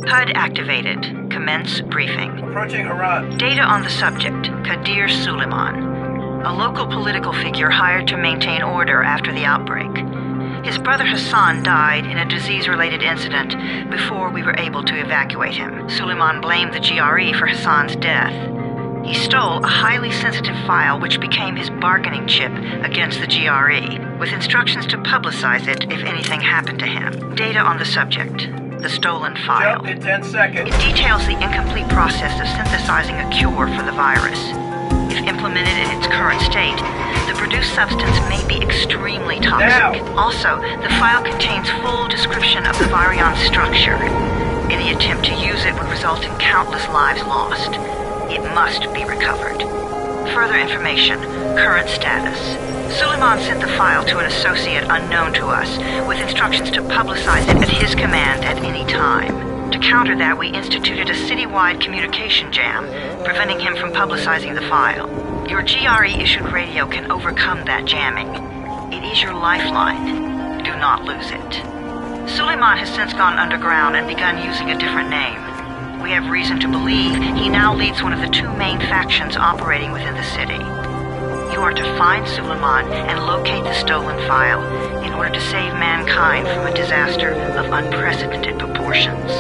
HUD activated. Commence briefing. Approaching Harran. Data on the subject, Kadir Suleiman, a local political figure hired to maintain order after the outbreak. His brother Hassan died in a disease-related incident before we were able to evacuate him. Suleiman blamed the GRE for Hassan's death. He stole a highly sensitive file which became his bargaining chip against the GRE, with instructions to publicize it if anything happened to him. Data on the subject, the stolen file. Jump in 10 seconds. It details the incomplete process of synthesizing a cure for the virus. If implemented in its current state, the produced substance may be extremely toxic. Now. Also, the file contains full description of the virion structure. Any attempt to use it would result in countless lives lost. It must be recovered. Further information, current status. Suleiman sent the file to an associate unknown to us, with instructions to publicize it at his command at any time. To counter that, we instituted a citywide communication jam, preventing him from publicizing the file. Your GRE-issued radio can overcome that jamming. It is your lifeline. Do not lose it. Suleiman has since gone underground and begun using a different name. We have reason to believe he now leads one of the two main factions operating within the city. You are to find Suleiman and locate the stolen file in order to save mankind from a disaster of unprecedented proportions.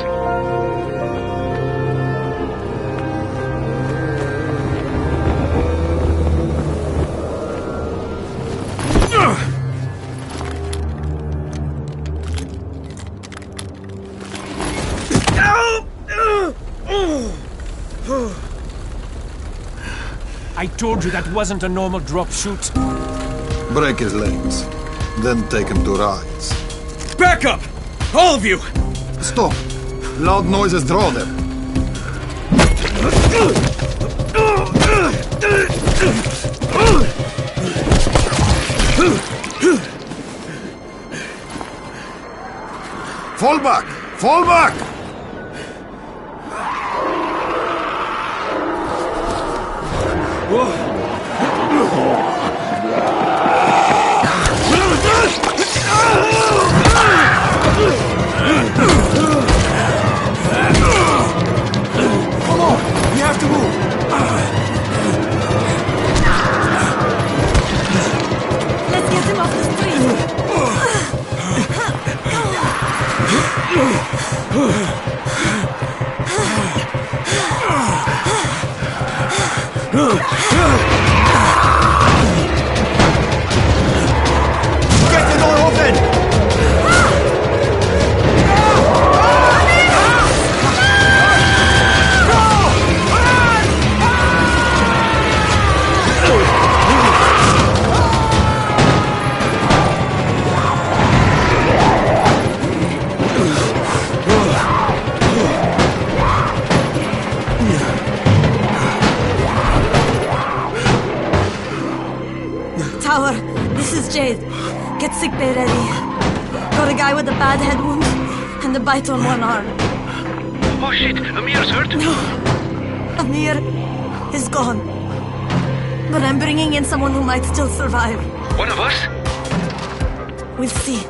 I told you that wasn't a normal drop shoot. Break his legs, then take him to rides. Back up! All of you! Stop! Loud noises draw them. Fall back! Fall back! Come on! We have to move! Let's get him off the Get the door open! Tower, this is Jade. Get sickbay ready. Got a guy with a bad head wound and a bite on one arm. Oh shit, Amir's hurt? No, Amir is gone. But I'm bringing in someone who might still survive. One of us? We'll see.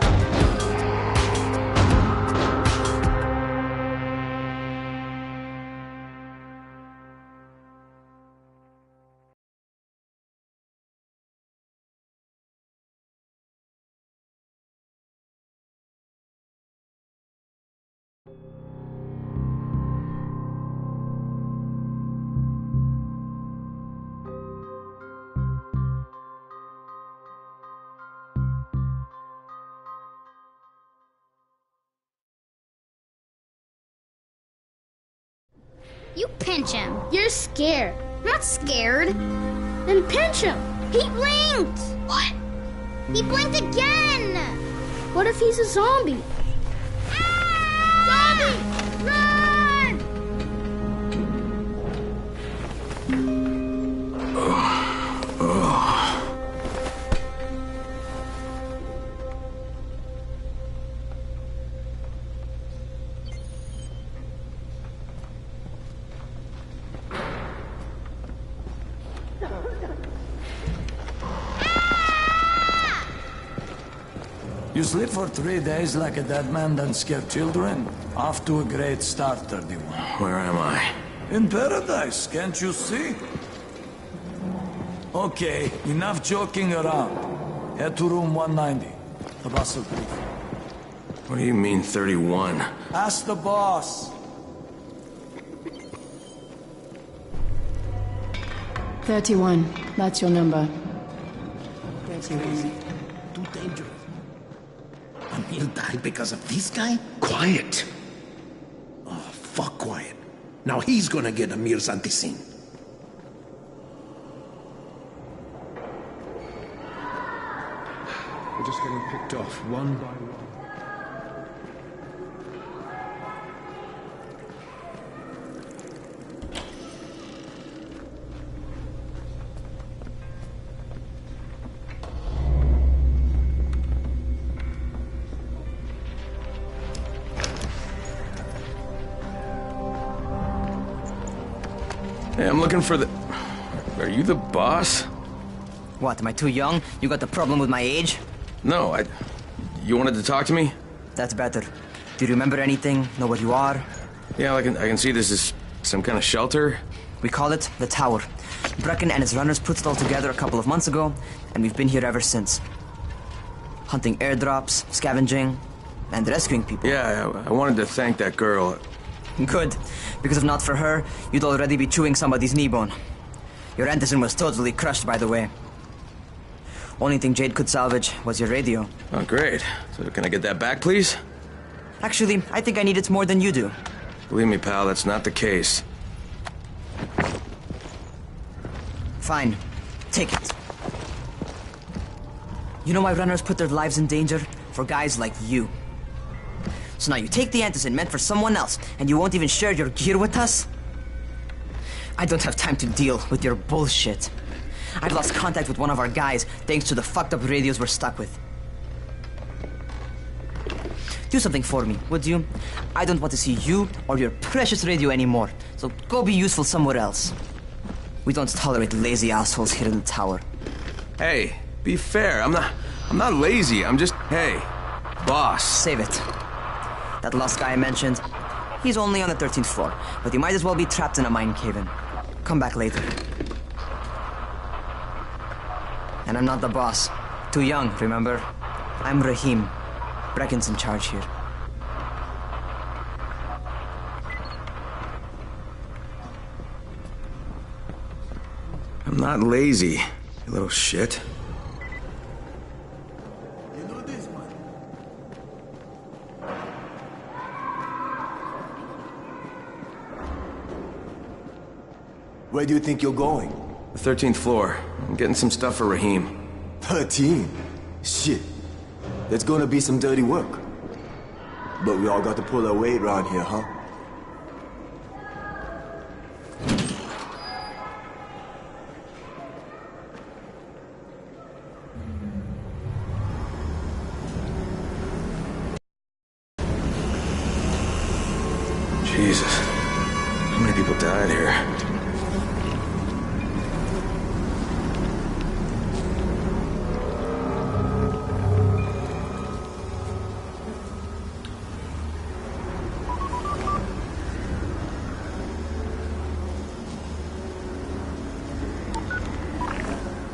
You pinch him. You're scared. I'm not scared. Then pinch him. He blinked. What? He blinked again. What if he's a zombie? Ah! Zombie! Run! You sleep for 3 days like a dead man, then scare children? Off to a great start, 31. Where am I? In paradise, can't you see? Okay, enough joking around. Head to room 190. The boss will brief you. What do you mean, 31? Ask the boss. 31. That's your number. Too dangerous. Emil died because of this guy? Quiet. Oh, fuck quiet. Now he's gonna get Amir Santisin. We're just getting picked off one by one. Hey, I'm looking for the... Are you the boss? What, am I too young? You got the problem with my age? No, You wanted to talk to me? That's better. Do you remember anything? Know what you are? Yeah, I can see this is some kind of shelter. We call it the Tower. Brecken and his runners put it all together a couple of months ago, and we've been here ever since. Hunting airdrops, scavenging, and rescuing people. Yeah, I wanted to thank that girl. Good, because if not for her, you'd already be chewing somebody's knee bone. Your Antizin was totally crushed, by the way. Only thing Jade could salvage was your radio. Oh, great. So can I get that back, please? Actually, I think I need it more than you do. Believe me, pal, that's not the case. Fine. Take it. You know why runners put their lives in danger? For guys like you. So now you take the Antizin meant for someone else, and you won't even share your gear with us? I don't have time to deal with your bullshit. I've lost contact with one of our guys thanks to the fucked up radios we're stuck with. Do something for me, would you? I don't want to see you or your precious radio anymore, so go be useful somewhere else. We don't tolerate lazy assholes here in the Tower. Hey, be fair. I'm not lazy. I'm just... Hey, boss. Save it. That last guy I mentioned, he's only on the 13th floor, but he might as well be trapped in a mine cave-in. Come back later. And I'm not the boss. Too young, remember? I'm Rahim. Brecken's in charge here. I'm not lazy, you little shit. You know this one. Where do you think you're going? The 13th floor. I'm getting some stuff for Rahim. 13? Shit. There's gonna be some dirty work. But we all got to pull our weight around here, huh? Jesus. How many people died here?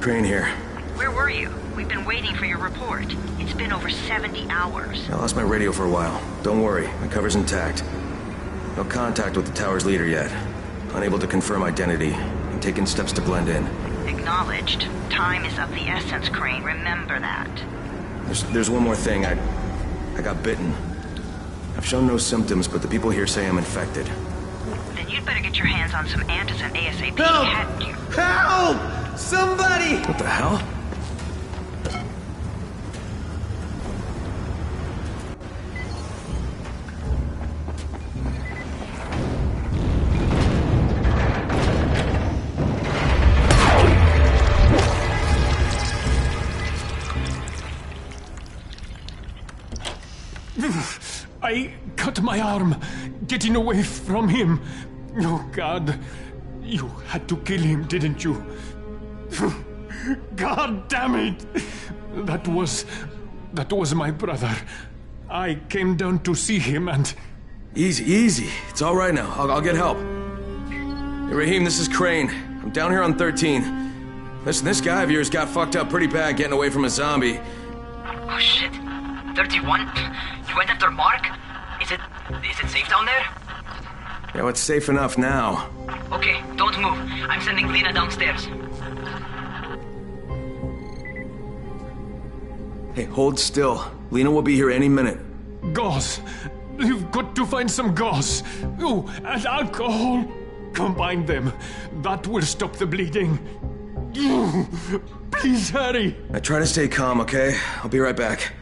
Crane here. Where were you? We've been waiting for your report. It's been over 70 hours. I lost my radio for a while. Don't worry, my cover's intact. No contact with the tower's leader yet. Unable to confirm identity. I'm taking steps to blend in. Acknowledged. Time is of the essence, Crane. Remember that. There's one more thing. I got bitten. I've shown no symptoms, but the people here say I'm infected. Then you'd better get your hands on some Antizin ASAP. Help! Hadn't you? Help! Somebody! What the hell? I cut my arm, getting away from him. Oh, God. You had to kill him, didn't you? God damn it! That was That was my brother. I came down to see him and... Easy, easy. It's all right now. I'll get help. Hey, Rahim, this is Crane. I'm down here on 13. Listen, this guy of yours got fucked up pretty bad getting away from a zombie. Oh, shit. 31? You went after Mark? Is it safe down there? Yeah, it's safe enough now. Okay, don't move. I'm sending Lena downstairs. Hey, hold still. Lena will be here any minute. Gauze. You've got to find some gauze. Oh, and alcohol. Combine them. That will stop the bleeding. Please hurry. I try to stay calm, okay? I'll be right back.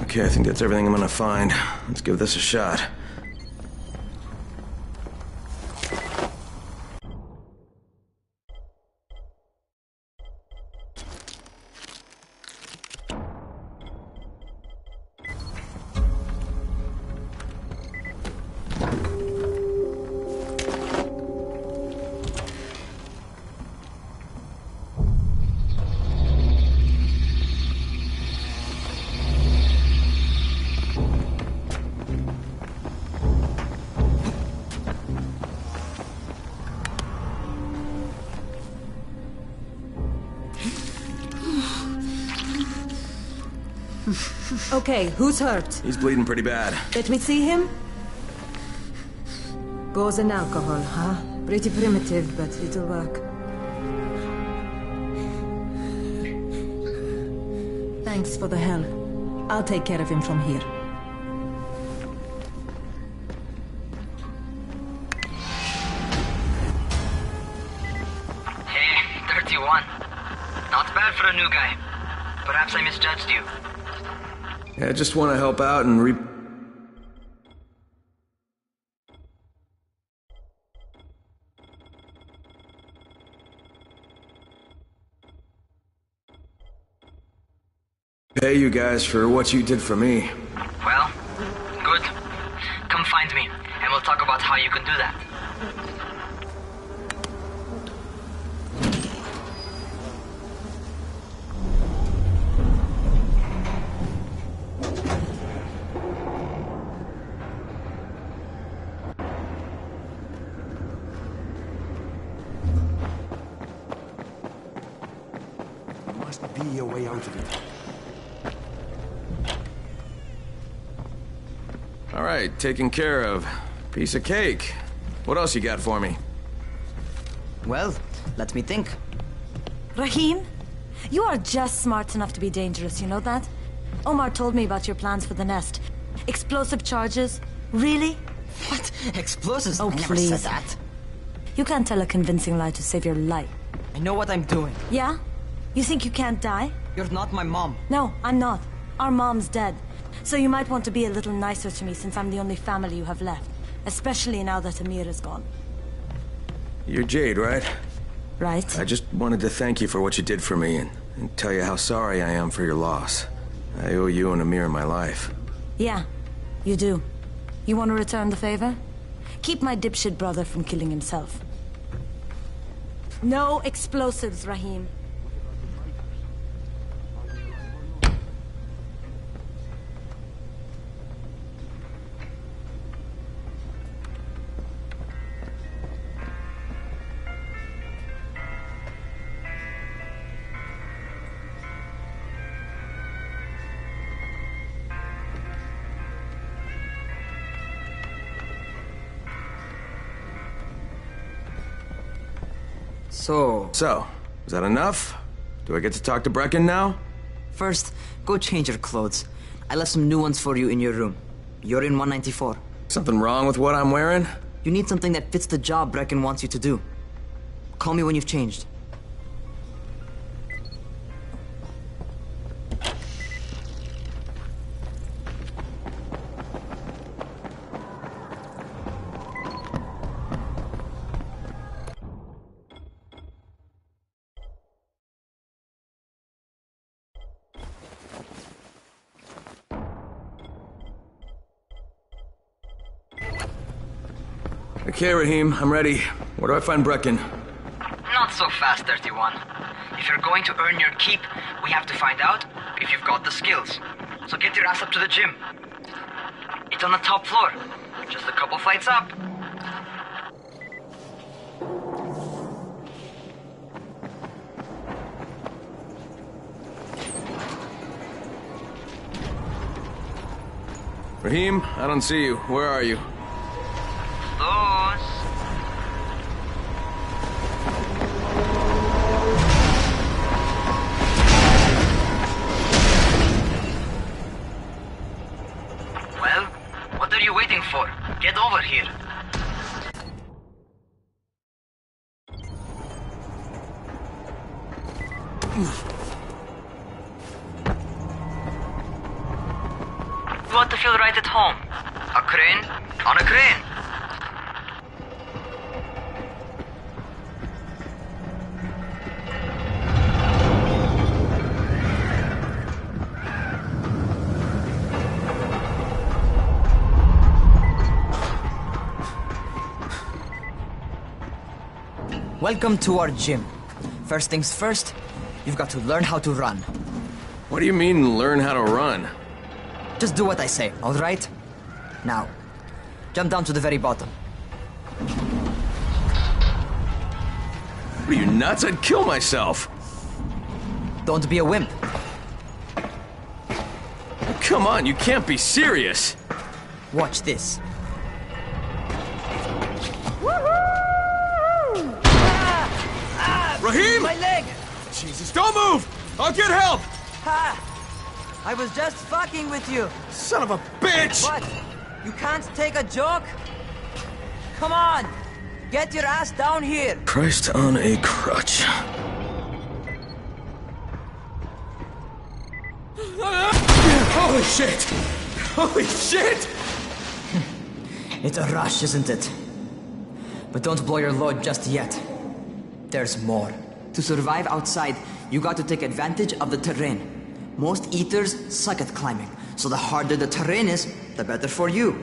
Okay, I think that's everything I'm gonna find. Let's give this a shot. Okay, who's hurt? He's bleeding pretty bad. Let me see him. Gauze and alcohol, huh? Pretty primitive, but it'll work. Thanks for the help. I'll take care of him from here. Hey, 31. Not bad for a new guy. Perhaps I misjudged you. Yeah, I just want to help out and pay you guys for what you did for me. Well, good. Come find me, and we'll talk about how you can do that. Be a way out of it. All right, taken care of. Piece of cake. What else you got for me? Well, let me think. Rahim, you are just smart enough to be dangerous, you know that? Omar told me about your plans for the nest. Explosive charges? Really? What? Explosives? Oh, I never please. said that. You can't tell a convincing lie to save your life. I know what I'm doing. Yeah? You think you can't die? You're not my mom. No, I'm not. Our mom's dead. So you might want to be a little nicer to me since I'm the only family you have left. Especially now that Amir is gone. You're Jade, right? Right. I just wanted to thank you for what you did for me and tell you how sorry I am for your loss. I owe you and Amir my life. Yeah, you do. You want to return the favor? Keep my dipshit brother from killing himself. No explosives, Rahim. So, is that enough? Do I get to talk to Brecken now? first, go change your clothes. I left some new ones for you in your room. You're in 194. Something wrong with what I'm wearing? You need something that fits the job Brecken wants you to do. Call me when you've changed. Okay, Rahim, I'm ready. Where do I find Brecken? Not so fast, 31. If you're going to earn your keep, we have to find out if you've got the skills. So get your ass up to the gym. It's on the top floor. Just a couple flights up. Rahim, I don't see you. Where are you? Those. Well, what are you waiting for? Get over here. You want to feel right at home? A crane on a crane. Welcome to our gym. First things first, you've got to learn how to run. What do you mean, learn how to run? Just do what I say, all right? Now, jump down to the very bottom. Are you nuts? I'd kill myself. Don't be a wimp. Come on, you can't be serious. Watch this. Rahim! My leg! Jesus, don't move! I'll get help! Ha! I was just fucking with you. Son of a bitch! What? You can't take a joke? Come on! Get your ass down here! Christ on a crutch. Holy shit! Holy shit! It's a rush, isn't it? But don't blow your load just yet. There's more. To survive outside, you got to take advantage of the terrain. Most eaters suck at climbing, so the harder the terrain is, the better for you.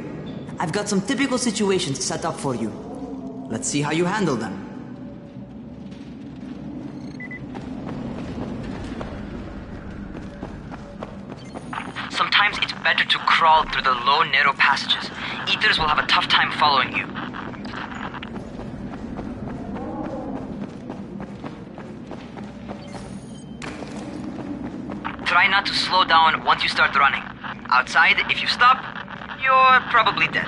I've got some typical situations set up for you. Let's see how you handle them. Sometimes it's better to crawl through the low, narrow passages. Eaters will have a tough time following you. Try not to slow down once you start running. Outside, if you stop, you're probably dead.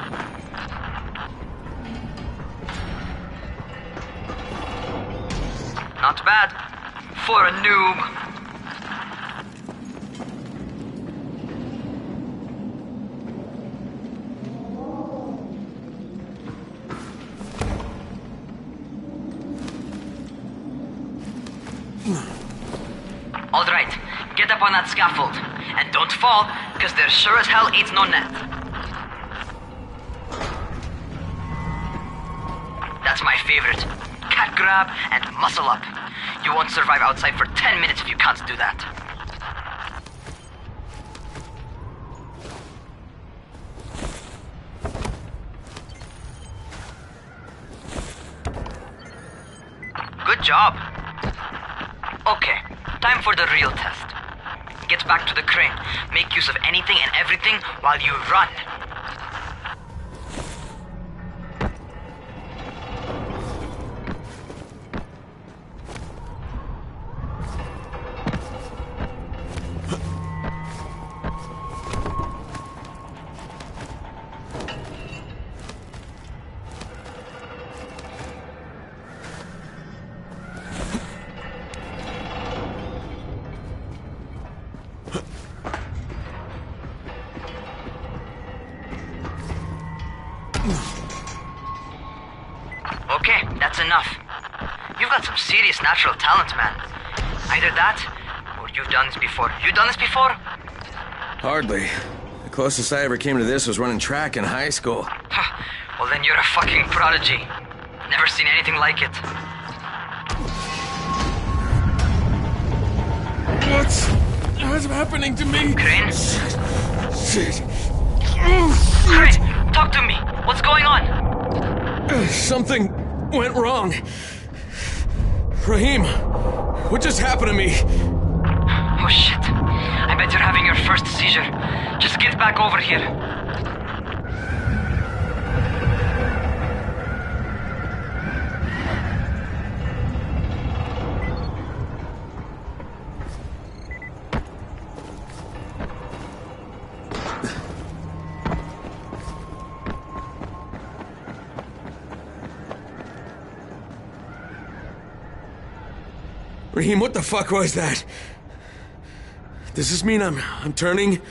Not bad. For a noob. All right, get up on that scaffold. And don't fall, because there sure as hell ain't no net. That's my favorite. Cat grab and muscle up. You won't survive outside for 10 minutes if you can't do that. Good job. Okay, time for the real test. Get back to the crane. Make use of anything and everything while you run. That's enough. You've got some serious natural talent, man. Either that, or you've done this before. You done this before? Hardly. The closest I ever came to this was running track in high school. Well, then you're a fucking prodigy. Never seen anything like it. What's happening to me? Crane? Shit. Crane, talk to me. What's going on? Something went wrong. Rahim, what just happened to me? Oh shit. I bet you're having your first seizure. Just get back over here. Rahim, what the fuck was that? Does this mean I'm turning?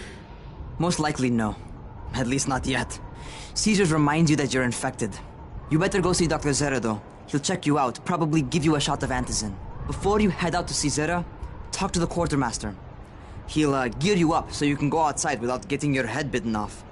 Most likely no. At least not yet. Seizures remind you that you're infected. You better go see Dr. Zere though. He'll check you out, probably give you a shot of antizin. Before you head out to see Zere, talk to the quartermaster. He'll gear you up so you can go outside without getting your head bitten off.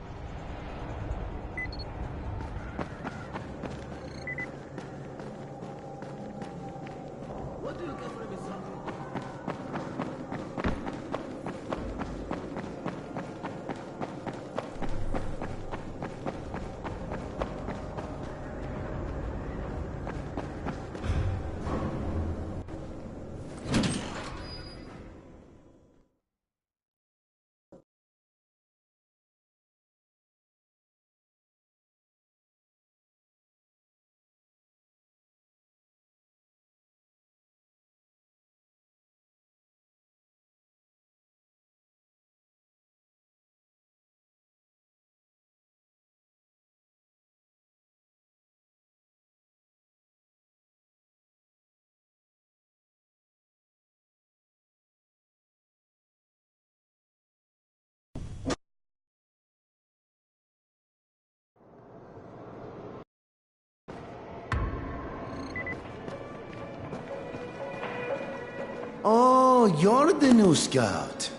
Oh, you're the new scout.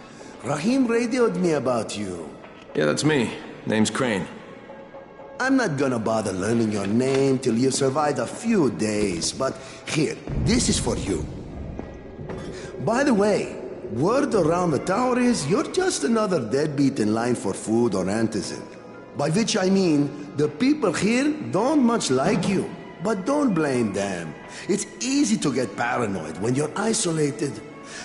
Rahim radioed me about you. Yeah, that's me. Name's Crane. I'm not gonna bother learning your name till you've survived a few days, but here, this is for you. By the way, word around the tower is you're just another deadbeat in line for food or antizin. By which I mean, the people here don't much like you. But don't blame them. It's easy to get paranoid when you're isolated.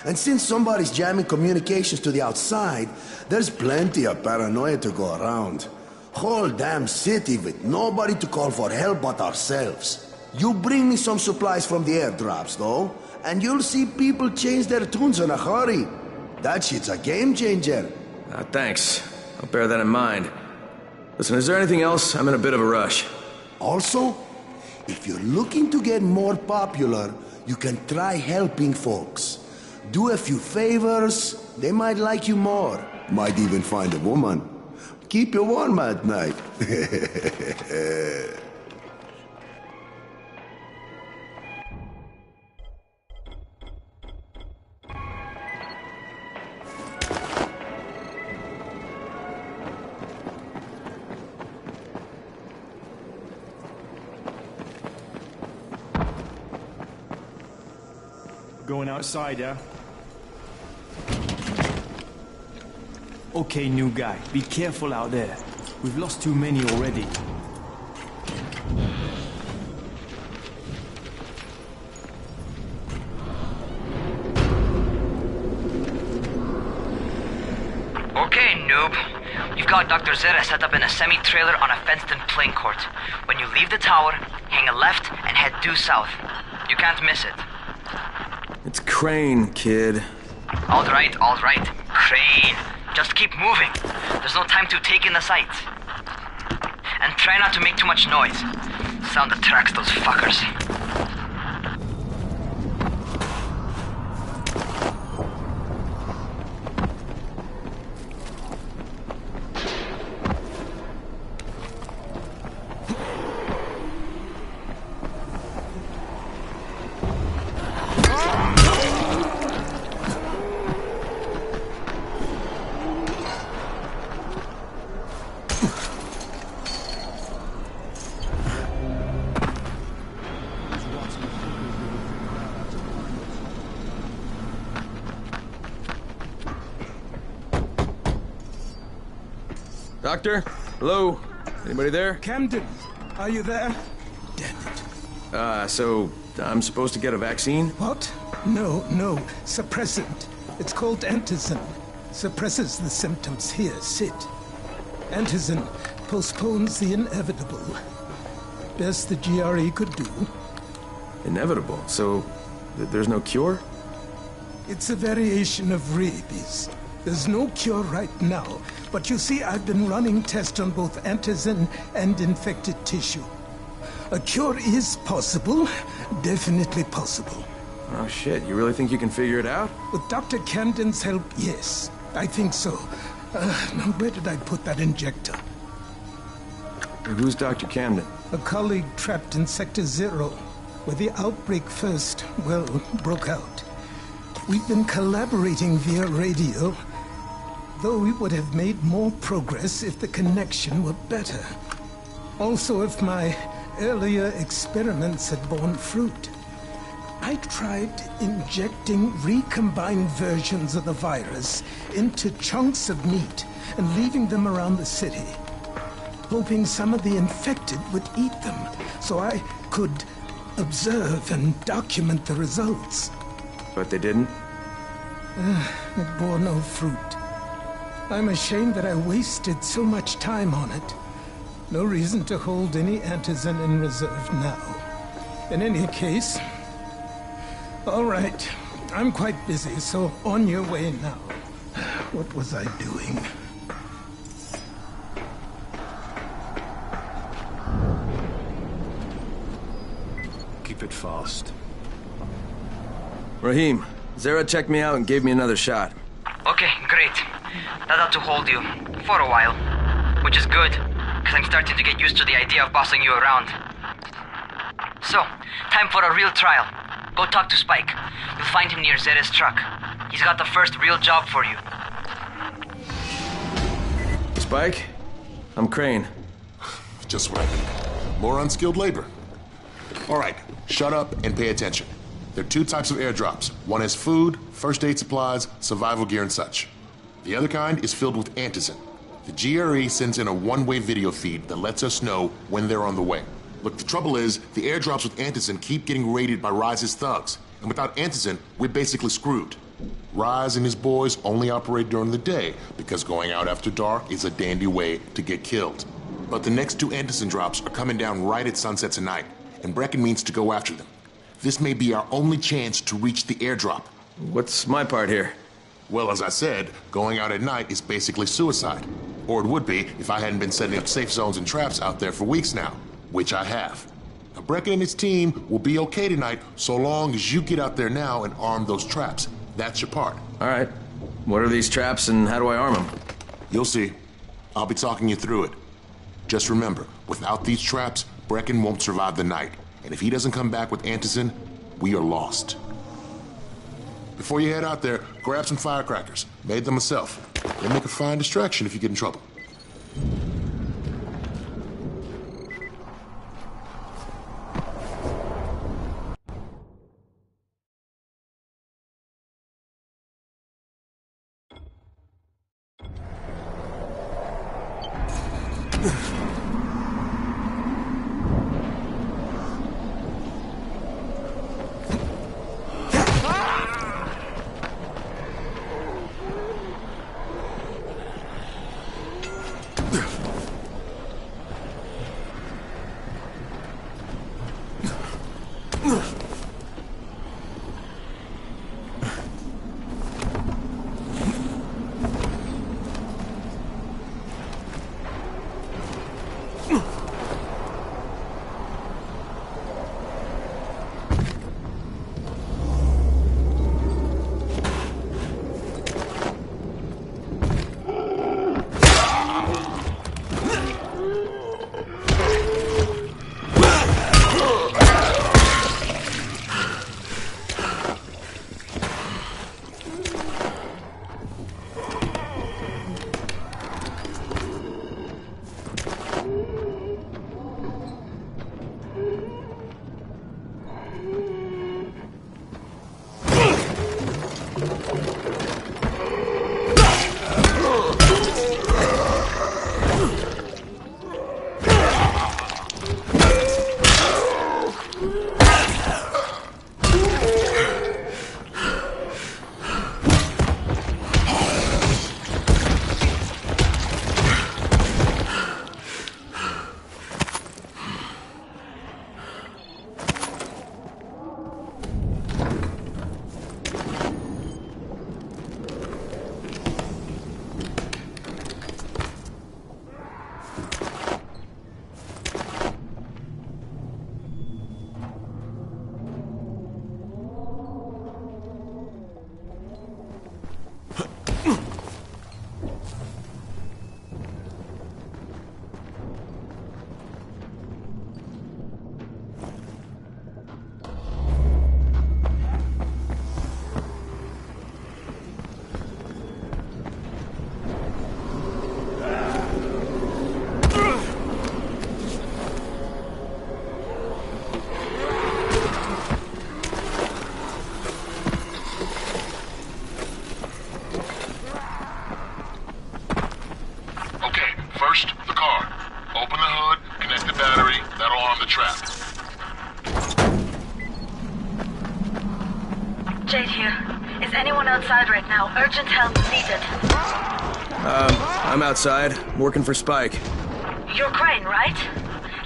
And since somebody's jamming communications to the outside, there's plenty of paranoia to go around. Whole damn city with nobody to call for help but ourselves. You bring me some supplies from the airdrops, though, and you'll see people change their tunes in a hurry. That shit's a game changer. Thanks. I'll bear that in mind. Listen, is there anything else? I'm in a bit of a rush. Also, if you're looking to get more popular, you can try helping folks. Do a few favors, they might like you more. Might even find a woman. Keep you warm at night. Going outside, yeah? Okay, new guy. Be careful out there. We've lost too many already. Okay, noob. You've got Dr. Zere set up in a semi-trailer on a fenced-in playing court. When you leave the tower, hang a left and head due south. You can't miss it. It's Crane, kid. All right, Crane. Just keep moving. There's no time to take in the sights. And try not to make too much noise. Sound attracts those fuckers. Doctor? Hello? Anybody there? Camden, are you there? So I'm supposed to get a vaccine? What? No. Suppressant. It's called Antizin. Suppresses the symptoms. Here, sit. Antizin postpones the inevitable. Best the GRE could do. Inevitable? So there's no cure? It's a variation of rabies. There's no cure right now, but you see, I've been running tests on both Antizin and infected tissue. A cure is possible, definitely possible. Oh shit, you really think you can figure it out? With Dr. Camden's help, yes. I think so. Now where did I put that injector? Who's Dr. Camden? A colleague trapped in Sector Zero, where the outbreak first, well, broke out. We've been collaborating via radio, though we would have made more progress if the connection were better. Also, if my earlier experiments had borne fruit. I tried injecting recombined versions of the virus into chunks of meat and leaving them around the city, hoping some of the infected would eat them so I could observe and document the results. But they didn't? It bore no fruit. I'm ashamed that I wasted so much time on it. No reason to hold any Antizin in reserve now. In any case, all right. I'm quite busy, so on your way now. What was I doing? Keep it fast. Rahim, Zara checked me out and gave me another shot. Okay, great. That ought to hold you. For a while. Which is good, because I'm starting to get used to the idea of bossing you around. So, time for a real trial. Go talk to Spike. You'll find him near Zera's truck. He's got the first real job for you. Spike? I'm Crane. Just what I think. More unskilled labor. All right, shut up and pay attention. There are two types of airdrops. One has food, first aid supplies, survival gear, and such. The other kind is filled with Antizin. The GRE sends in a one-way video feed that lets us know when they're on the way. Look, the trouble is, the airdrops with Antizin keep getting raided by Rise's thugs. And without Antizin, we're basically screwed. Rise and his boys only operate during the day, because going out after dark is a dandy way to get killed. But the next two Antizin drops are coming down right at sunset tonight, and Brecken means to go after them. This may be our only chance to reach the airdrop. What's my part here? Well, as I said, going out at night is basically suicide. Or it would be if I hadn't been setting up safe zones and traps out there for weeks now, which I have. Now, Brecken and his team will be okay tonight so long as you get out there now and arm those traps. That's your part. All right. What are these traps and how do I arm them? You'll see. I'll be talking you through it. Just remember, without these traps, Brecken won't survive the night. And if he doesn't come back with Antizin, we are lost. Before you head out there, grab some firecrackers. Made them myself. They make a fine distraction if you get in trouble. Jade here. Is anyone outside right now? Urgent help needed. I'm outside, working for Spike. You're Crane, right?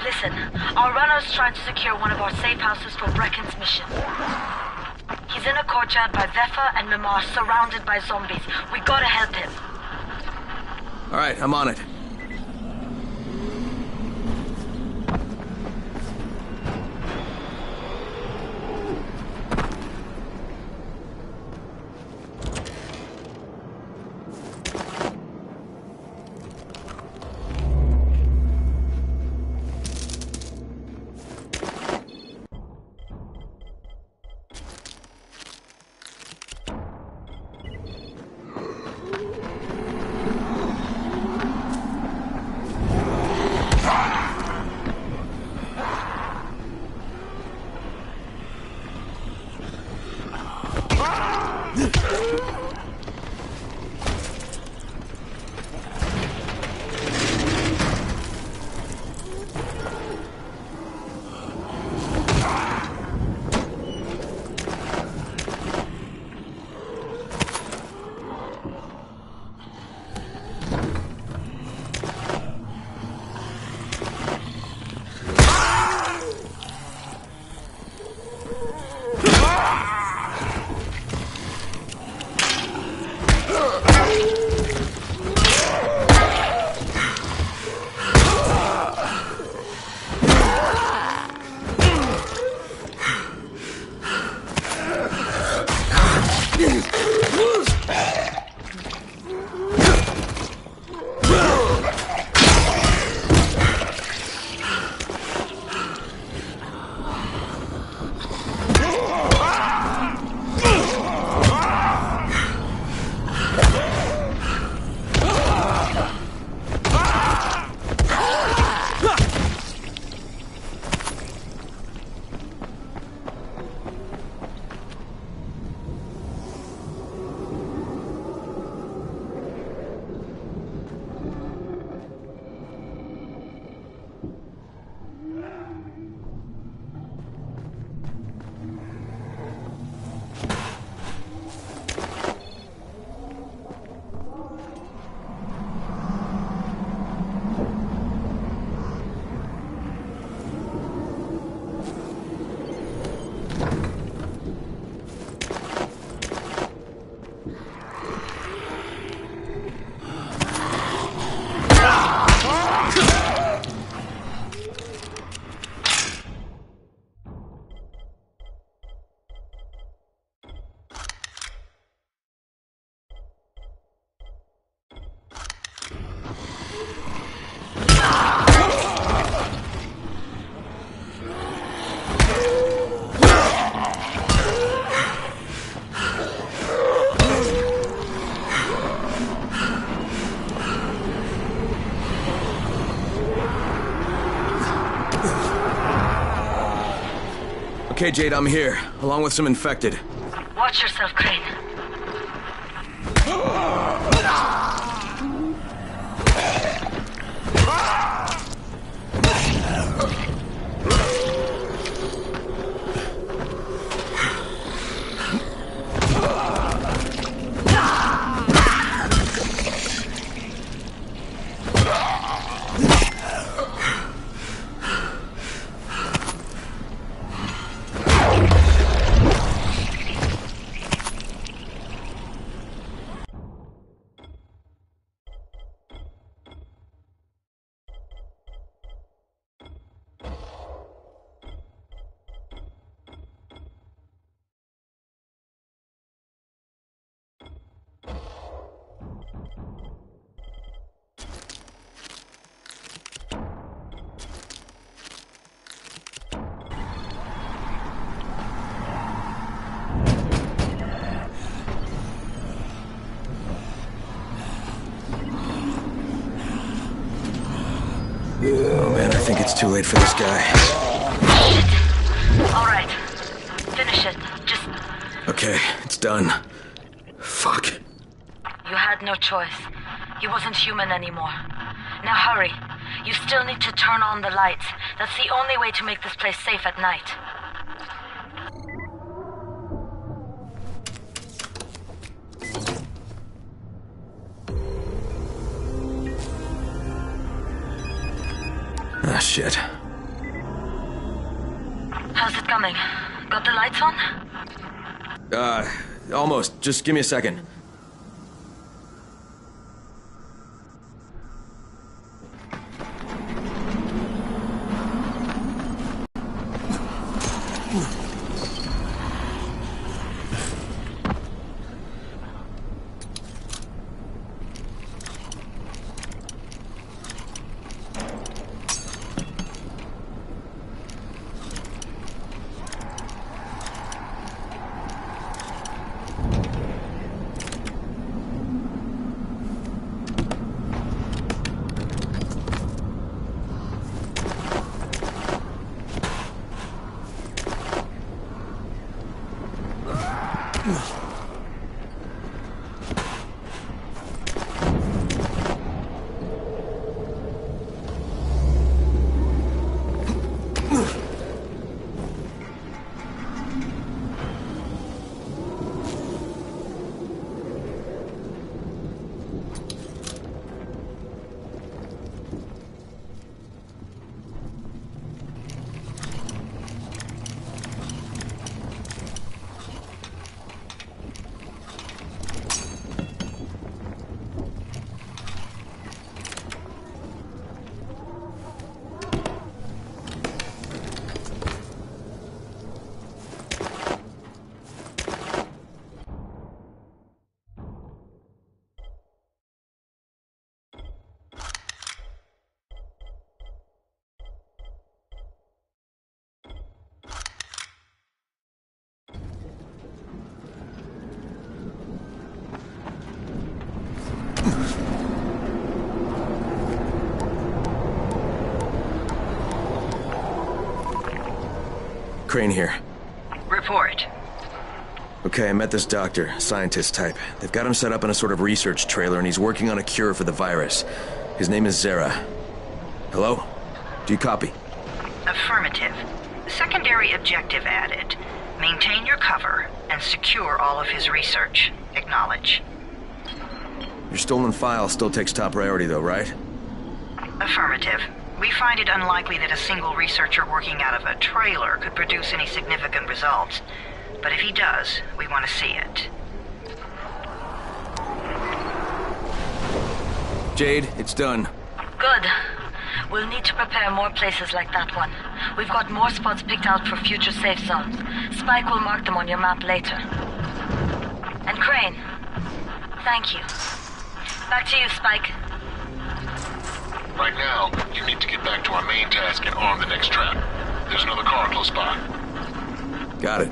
Listen, our runner's trying to secure one of our safe houses for Brecken's mission. He's in a courtyard by Vefa and Mimar, surrounded by zombies. We gotta help him. Alright, I'm on it. Okay, Jade, I'm here, along with some infected. Watch yourself, Crane. Oh man, I think it's too late for this guy. All right. Finish it. Just... Okay, it's done. Fuck. You had no choice. He wasn't human anymore. Now hurry. You still need to turn on the lights. That's the only way to make this place safe at night. Shit. How's it coming? Got the lights on? Almost. Just give me a second. Crane here. Report. Okay, I met this doctor, scientist type. They've got him set up in a sort of research trailer, and he's working on a cure for the virus. His name is Zere. Hello? Do you copy? Affirmative. Secondary objective added. Maintain your cover and secure all of his research. Acknowledge. Your stolen file still takes top priority, though, right? Affirmative. We find it unlikely that a single researcher working out of a trailer could produce any significant results. But if he does, we want to see it. Jade, it's done. Good. We'll need to prepare more places like that one. We've got more spots picked out for future safe zones. Spike will mark them on your map later. And Crane, thank you. Back to you, Spike. Right now, you need to get back to our main task and arm the next trap. There's another car close by. Got it.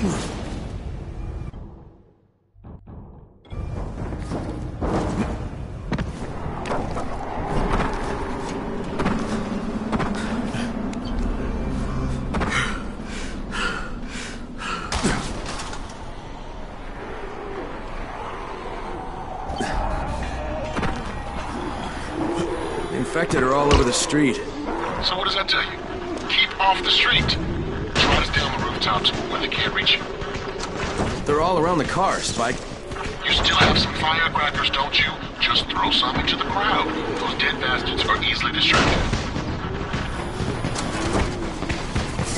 The infected are all over the street. So what does that tell you? Keep off the street. Try to stay on the rooftops where they can't reach you. They're all around the car, Spike. You still have some firecrackers, don't you? Just throw some into the crowd. Those dead bastards are easily distracted.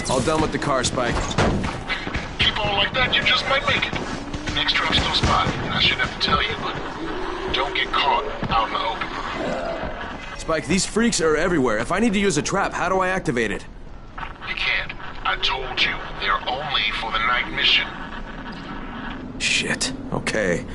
All done with the car, Spike. Keep on like that, you just might make it. Next trap's no spot, and I shouldn't have to tell you, but don't get caught out in the open. Spike, these freaks are everywhere. If I need to use a trap, how do I activate it? You can't. I told you, they're only for the night mission. Shit. Okay.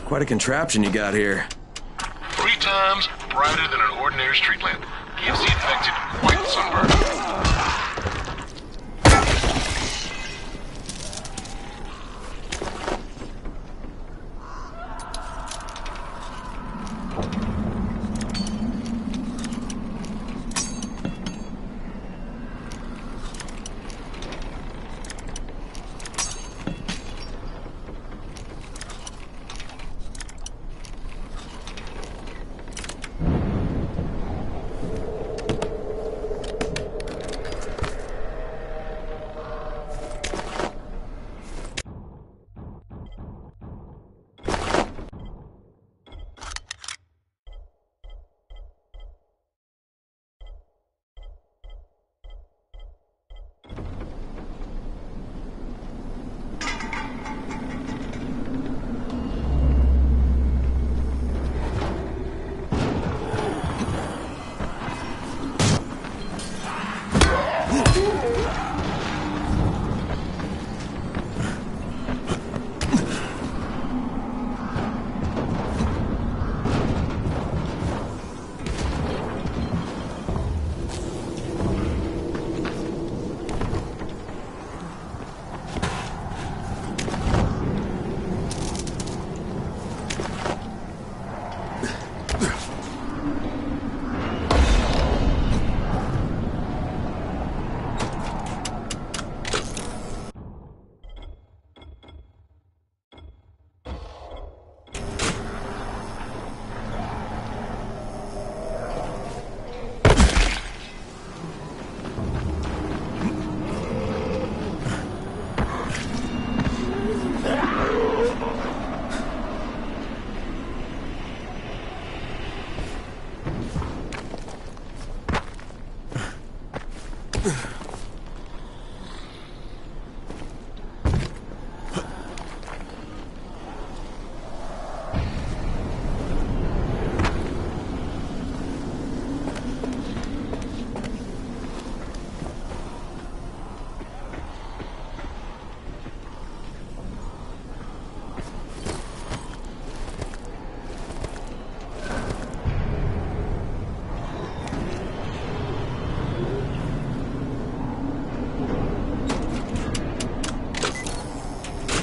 Quite a contraption you got here. 3 times brighter than an ordinary street lamp. Gives the infected quite the sunburn.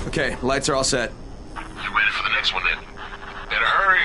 Okay, lights are all set. You ready for the next one then? Better hurry.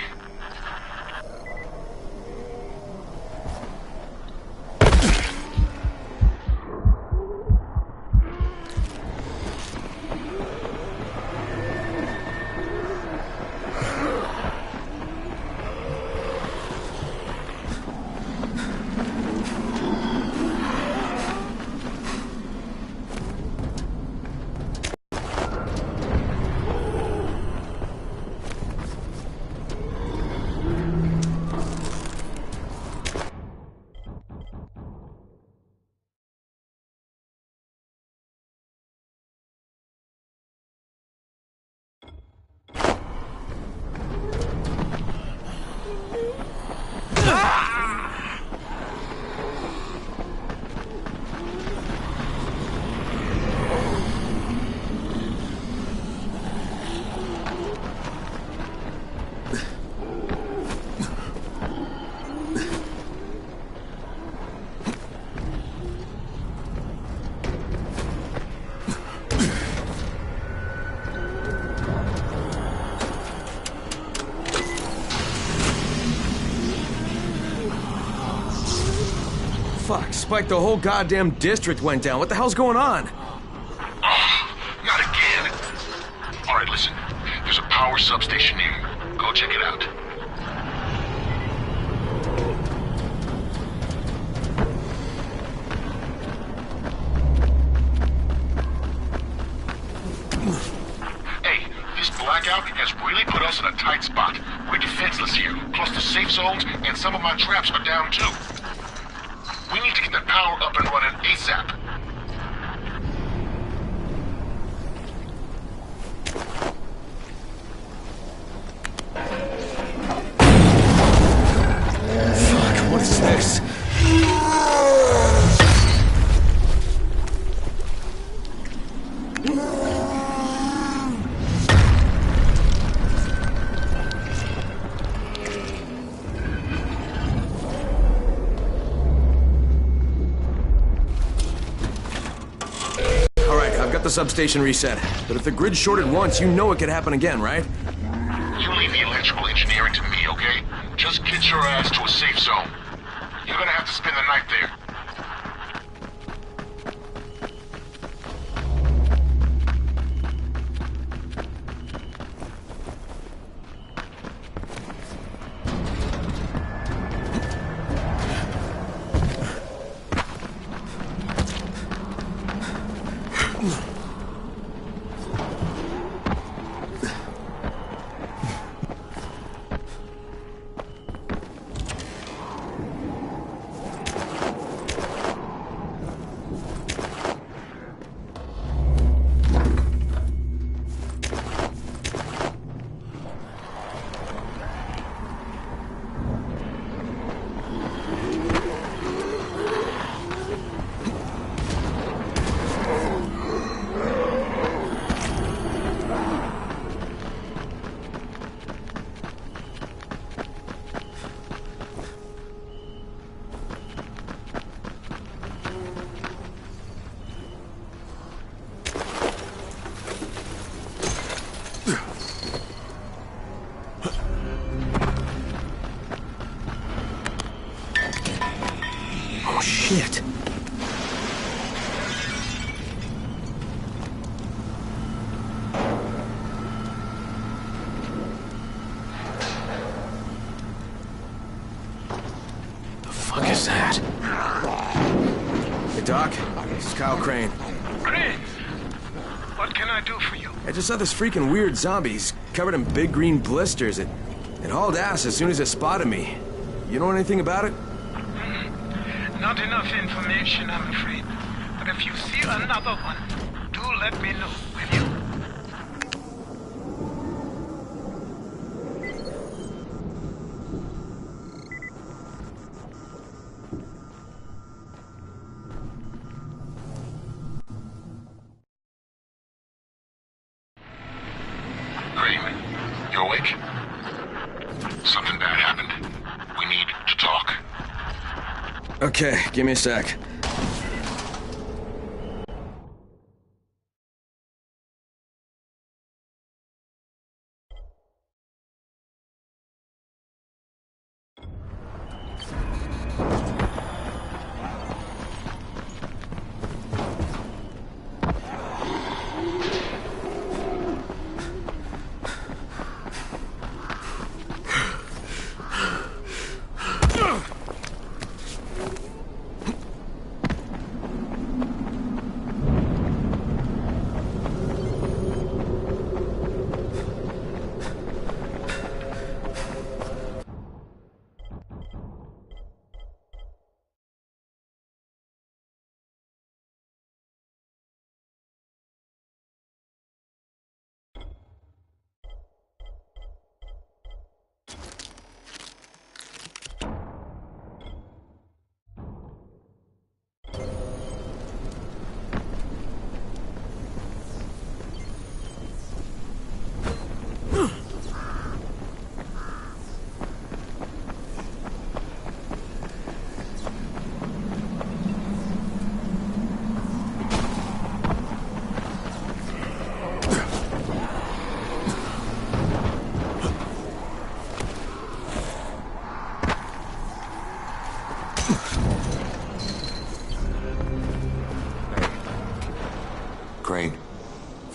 Fuck, Spike, the whole goddamn district went down. What the hell's going on? Oh, not again. All right, listen. There's a power substation here. Go check it out. Hey, this blackout has really put us in a tight spot. We're defenseless here. Plus the safe zones and some of my traps are down too. We need to get that power up and running ASAP. Fuck, what is this? The substation reset, but if the grid shorted once, you know it could happen again, right? You leave the electrical engineering to me, okay? Just get your ass to a safe zone. You're gonna have to spend the night there. Shit. The fuck is that? Hey, Doc. This is Kyle Crane. Crane! What can I do for you? I just saw this freaking weird zombie. He's covered in big green blisters. It hauled ass as soon as it spotted me. You know anything about it? Not enough information, I'm afraid. But if you see another one, do let me know, will you? Crane, you awake? Something bad happened. We need to talk. Okay, give me a sec.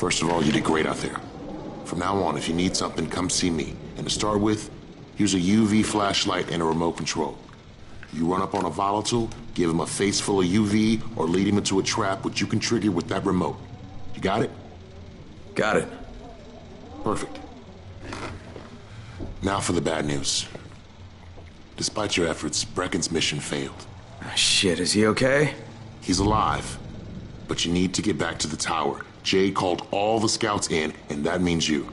First of all, you did great out there. From now on, if you need something, come see me. And to start with, here's a UV flashlight and a remote control. You run up on a volatile, give him a face full of UV, or lead him into a trap which you can trigger with that remote. You got it? Got it. Perfect. Now for the bad news. Despite your efforts, Brecken's mission failed. Shit, is he okay? He's alive. But you need to get back to the tower. Jade called all the scouts in, and that means you.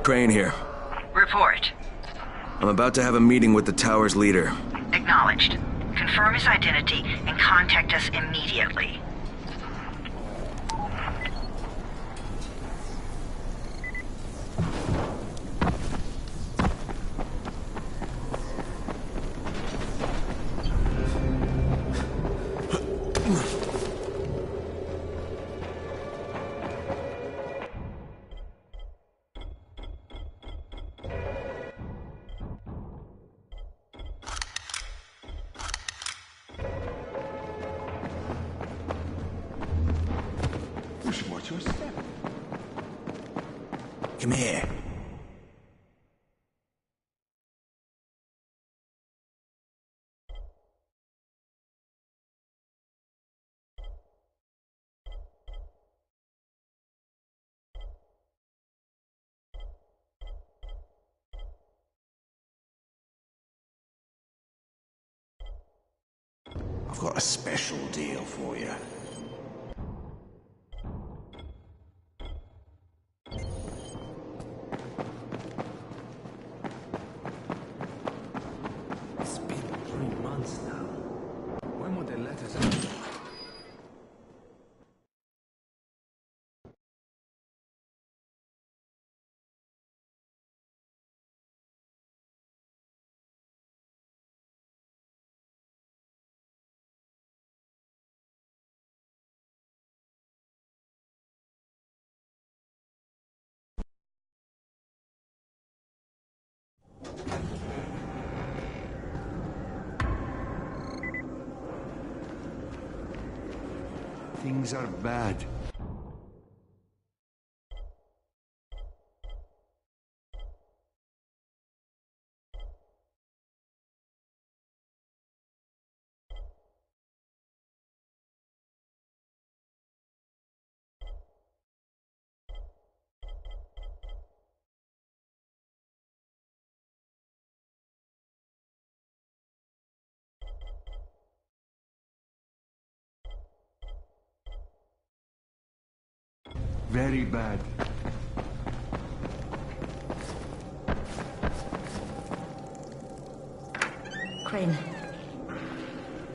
Crane here. Report. I'm about to have a meeting with the tower's leader. Acknowledged. Confirm his identity and contact us immediately. Come here. I've got a special deal for you. It's been 3 months now. When would they let us out? Things are bad. Very bad. Crane.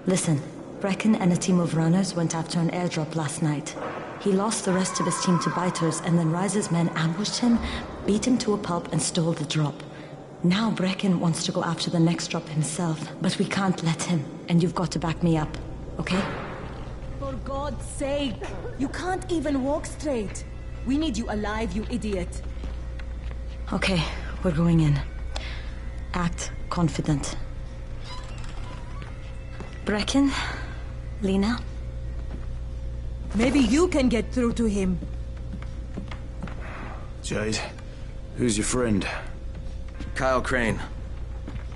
Listen, Brecken and a team of runners went after an airdrop last night. He lost the rest of his team to biters, and then Rise's men ambushed him, beat him to a pulp, and stole the drop. Now Brecken wants to go after the next drop himself, but we can't let him, and you've got to back me up, okay? For God's sake! You can't even walk straight! We need you alive, you idiot! Okay, we're going in. Act confident. Brecken? Lena? Maybe you can get through to him. Jade, who's your friend? Kyle Crane.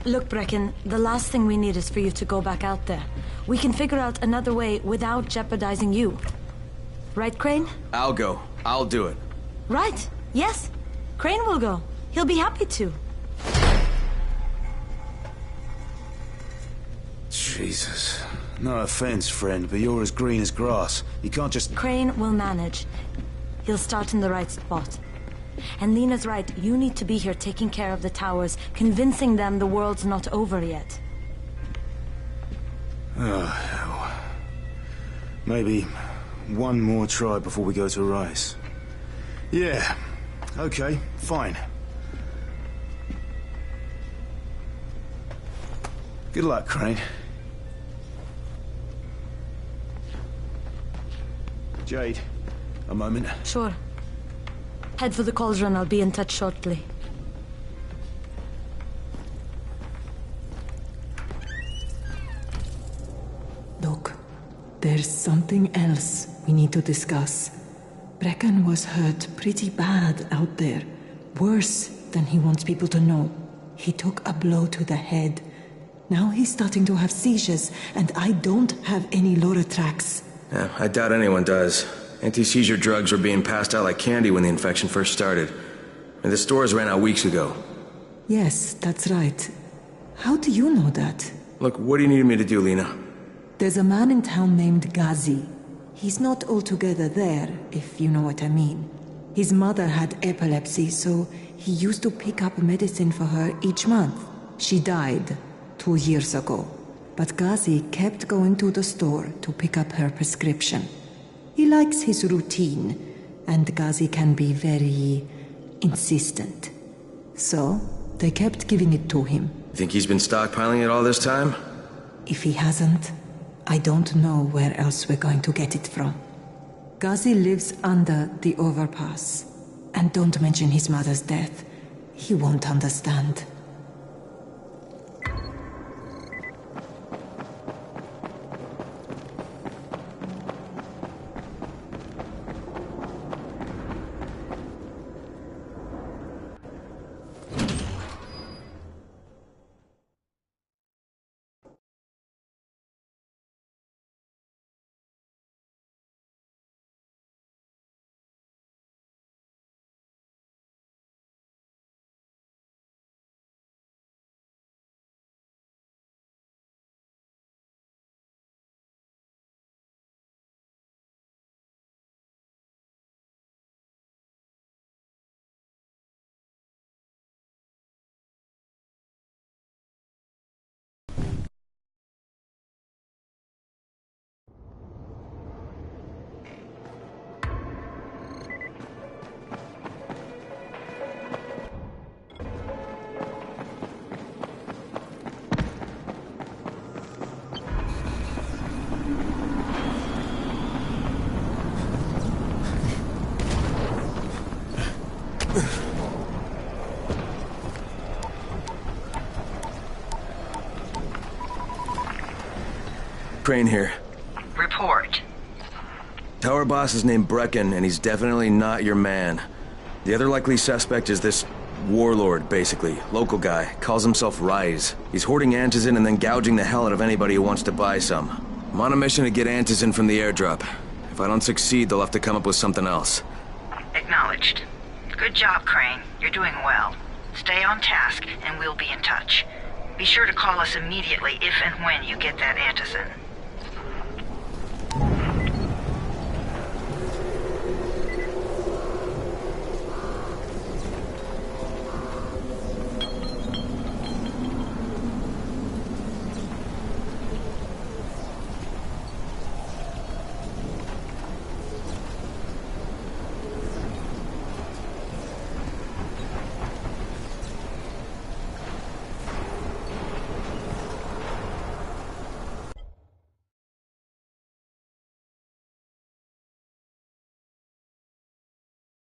Look, Brecken, the last thing we need is for you to go back out there. We can figure out another way without jeopardizing you. Right, Crane? I'll go. I'll do it. Right. Yes. Crane will go. He'll be happy to. Jesus. No offense, friend, but you're as green as grass. You can't just... Crane will manage. He'll start in the right spot. And Lena's right, you need to be here taking care of the towers, convincing them the world's not over yet. Oh, hell. Maybe one more try before we go to Rise. Yeah, okay, fine. Good luck, Crane. Jade, a moment. Sure. Head for the cauldron, I'll be in touch shortly. Look, there's something else we need to discuss. Brecken was hurt pretty bad out there. Worse than he wants people to know. He took a blow to the head. Now he's starting to have seizures, and I don't have any Loratrax. Yeah, I doubt anyone does. Anti-seizure drugs were being passed out like candy when the infection first started. And the stores ran out weeks ago. Yes, that's right. How do you know that? Look, what do you need me to do, Lena? There's a man in town named Ghazi. He's not altogether there, if you know what I mean. His mother had epilepsy, so he used to pick up medicine for her each month. She died 2 years ago. But Ghazi kept going to the store to pick up her prescription. He likes his routine, and Ghazi can be very insistent. So, they kept giving it to him. You think he's been stockpiling it all this time? If he hasn't, I don't know where else we're going to get it from. Ghazi lives under the overpass. And don't mention his mother's death. He won't understand. Crane here. Report. Tower boss is named Brecken, and he's definitely not your man. The other likely suspect is this warlord, basically. Local guy. Calls himself Rise. He's hoarding Antizin and then gouging the hell out of anybody who wants to buy some. I'm on a mission to get Antizin from the airdrop. If I don't succeed, they'll have to come up with something else. Acknowledged. Good job, Crane. You're doing well. Stay on task, and we'll be in touch. Be sure to call us immediately if and when you get that Antizin.